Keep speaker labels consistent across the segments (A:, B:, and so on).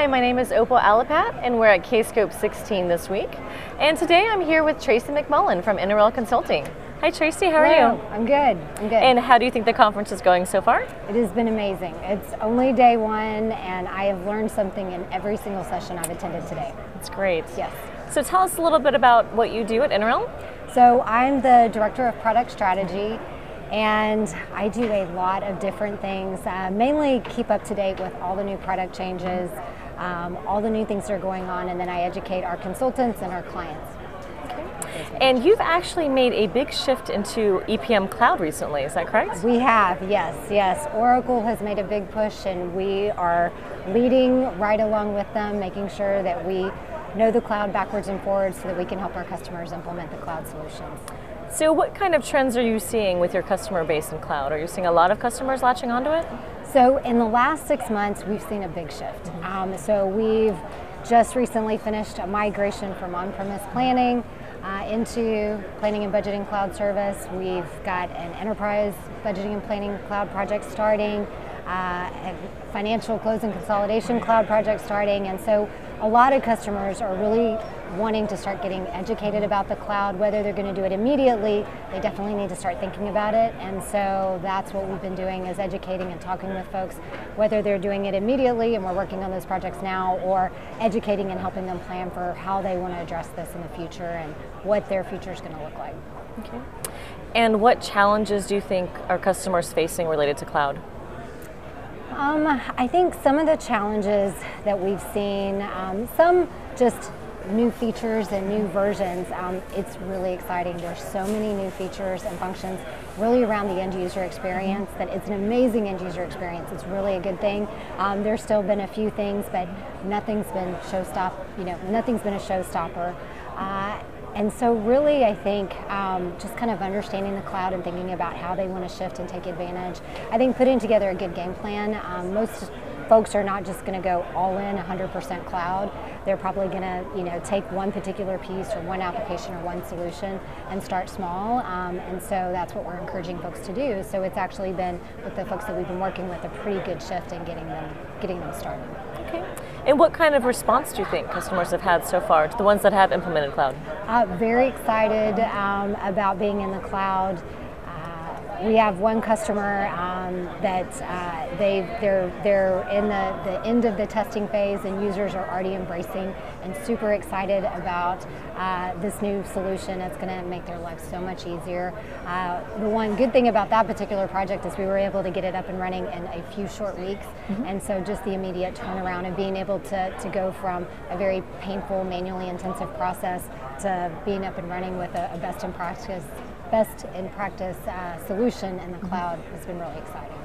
A: Hi, my name is Opal Alapat, and we're at Kscope 16 this week. And today I'm here with Tracy McMullen from interRel Consulting. Hi Tracy, how are you?
B: I'm good.
A: And how do you think the conference is going so far?
B: It has been amazing. It's only day one, and I have learned something in every single session I've attended today.
A: That's great.
B: Yes.
A: So tell us a little bit about what you do at interRel.
B: So I'm the Director of Product Strategy, and I do a lot of different things, mainly keep up to date with all the new product changes, all the new things that are going on, and then I educate our consultants and our clients.
A: Okay. And you've actually made a big shift into EPM Cloud recently, is that correct?
B: We have, yes. Oracle has made a big push, and we are leading right along with them, making sure that we know the cloud backwards and forwards so that we can help our customers implement the cloud solutions.
A: So what kind of trends are you seeing with your customer base in cloud? Are you seeing a lot of customers latching onto it?
B: So in the last 6 months, we've seen a big shift. So we've just recently finished a migration from on-premise planning into planning and budgeting cloud service. We've got an enterprise budgeting and planning cloud project starting, a financial close and consolidation cloud project starting, and so a lot of customers are really wanting to start getting educated about the cloud. Whether they're going to do it immediately, they definitely need to start thinking about it, and so that's what we've been doing, is educating and talking with folks, whether they're doing it immediately, and we're working on those projects now, or educating and helping them plan for how they want to address this in the future and what their future is going to look like.
A: Okay. And what challenges do you think are customers facing related to cloud?
B: I think some of the challenges that we've seen, some just new features and new versions, it's really exciting. There's so many new features and functions really around the end user experience that it's an amazing end user experience. It's really a good thing. There's still been a few things, but nothing's been a showstopper. And so really, I think just kind of understanding the cloud and thinking about how they want to shift and take advantage. I think putting together a good game plan. Most folks are not just going to go all in 100% cloud. They're probably going to take one particular piece or one application or one solution and start small. And so that's what we're encouraging folks to do. So it's actually been, with the folks that we've been working with, a pretty good shift in getting them started.
A: Okay. And what kind of response do you think customers have had so far, to the ones that have implemented cloud?
B: Very excited about being in the cloud. We have one customer that they're in the end of the testing phase, and users are already embracing and super excited about this new solution. It's going to make their lives so much easier. The one good thing about that particular project is we were able to get it up and running in a few short weeks, and so just the immediate turnaround and being able to go from a very painful, manually intensive process to being up and running with a best in practice solution in the cloud has been really exciting.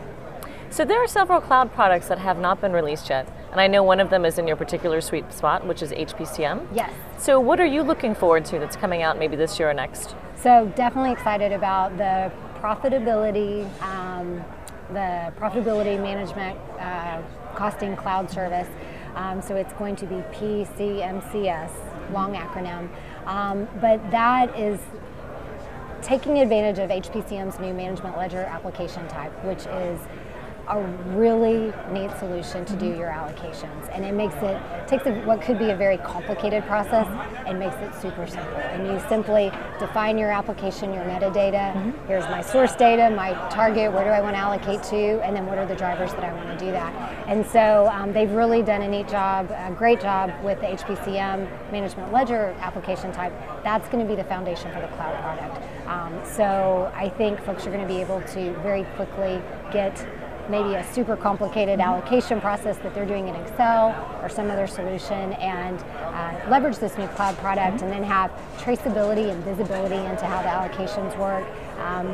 A: So there are several cloud products that have not been released yet, and I know one of them is in your particular sweet spot, which is HPCM.
B: Yes.
A: So what are you looking forward to that's coming out maybe this year or next?
B: So definitely excited about the profitability management costing cloud service. So it's going to be PCMCS, long acronym, but that is taking advantage of HPCM's new management ledger application type, which is a really neat solution to do your allocations, and it takes what could be a very complicated process and makes it super simple. And you simply define your application, your metadata. Here's my source data, my target, where do I want to allocate to, and then what are the drivers that I want to do that. And so they've really done a great job with the HPCM management ledger application type. That's going to be the foundation for the cloud product. So I think folks are going to be able to very quickly get maybe a super complicated allocation process that they're doing in Excel or some other solution, and leverage this new cloud product, and then have traceability and visibility into how the allocations work.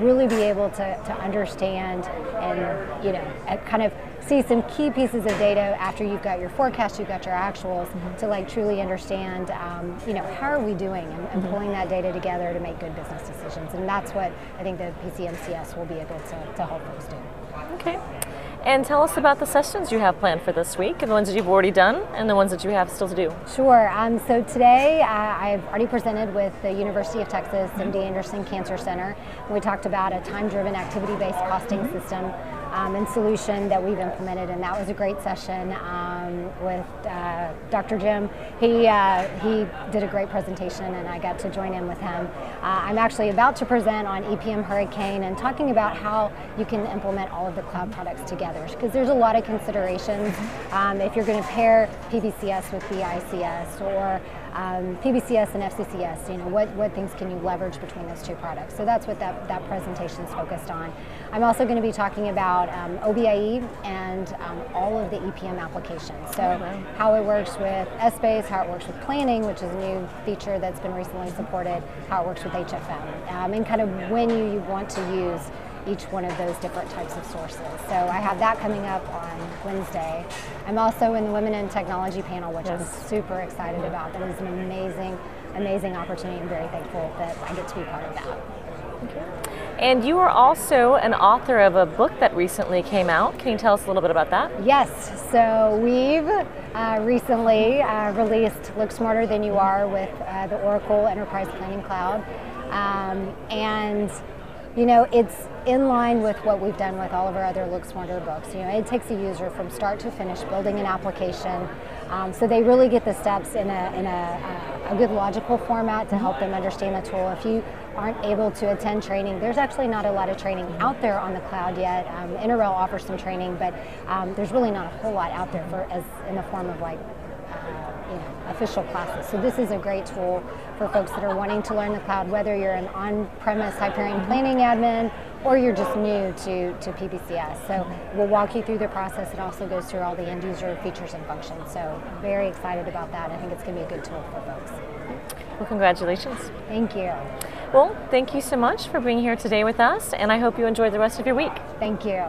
B: Really be able to understand and kind of see some key pieces of data after you've got your forecast, you've got your actuals, to truly understand how are we doing, and pulling that data together to make good business decisions. And that's what I think the PCMCS will be able to help folks do.
A: Okay. And tell us about the sessions you have planned for this week, and the ones that you've already done, and the ones that you have still to do.
B: Sure. So today I've already presented with the University of Texas MD Anderson Cancer Center. We talked about a time-driven, activity-based costing system and solution that we've implemented, and that was a great session. with Dr. Jim. He did a great presentation, and I got to join in with him. I'm actually about to present on EPM Hurricane and talking about how you can implement all of the cloud products together, because there's a lot of considerations if you're going to pair PBCS with BICS or PBCS and FCCS, you know, what things can you leverage between those two products. So that's what that presentation is focused on. I'm also going to be talking about OBIEE and all of the EPM applications. So how it works with Essbase, how it works with planning, which is a new feature that's been recently supported, how it works with HFM, and kind of when you want to use each one of those different types of sources. So I have that coming up on Wednesday. I'm also in the Women in Technology panel, which I'm super excited about. That is an amazing opportunity. I'm very thankful that I get to be part of that.
A: Okay. And you are also an author of a book that recently came out. Can you tell us a little bit about that?
B: Yes, so we've recently released Look Smarter Than You Are with the Oracle Enterprise Planning Cloud. And you know, it's in line with what we've done with all of our other Look Smarter books. You know, it takes a user from start to finish building an application, so they really get the steps in a good logical format to help them understand the tool. If you aren't able to attend training, there's actually not a lot of training out there on the cloud yet. interRel offers some training, but there's really not a whole lot out there in the form of like official classes. So this is a great tool for folks that are wanting to learn the cloud, whether you're an on-premise Hyperion planning admin or you're just new to PBCS. So we'll walk you through the process. It also goes through all the end user features and functions. So very excited about that. I think it's going to be a good tool for folks.
A: Well, congratulations.
B: Thank you.
A: Well, thank you so much for being here today with us, and I hope you enjoy the rest of your week.
B: Thank you.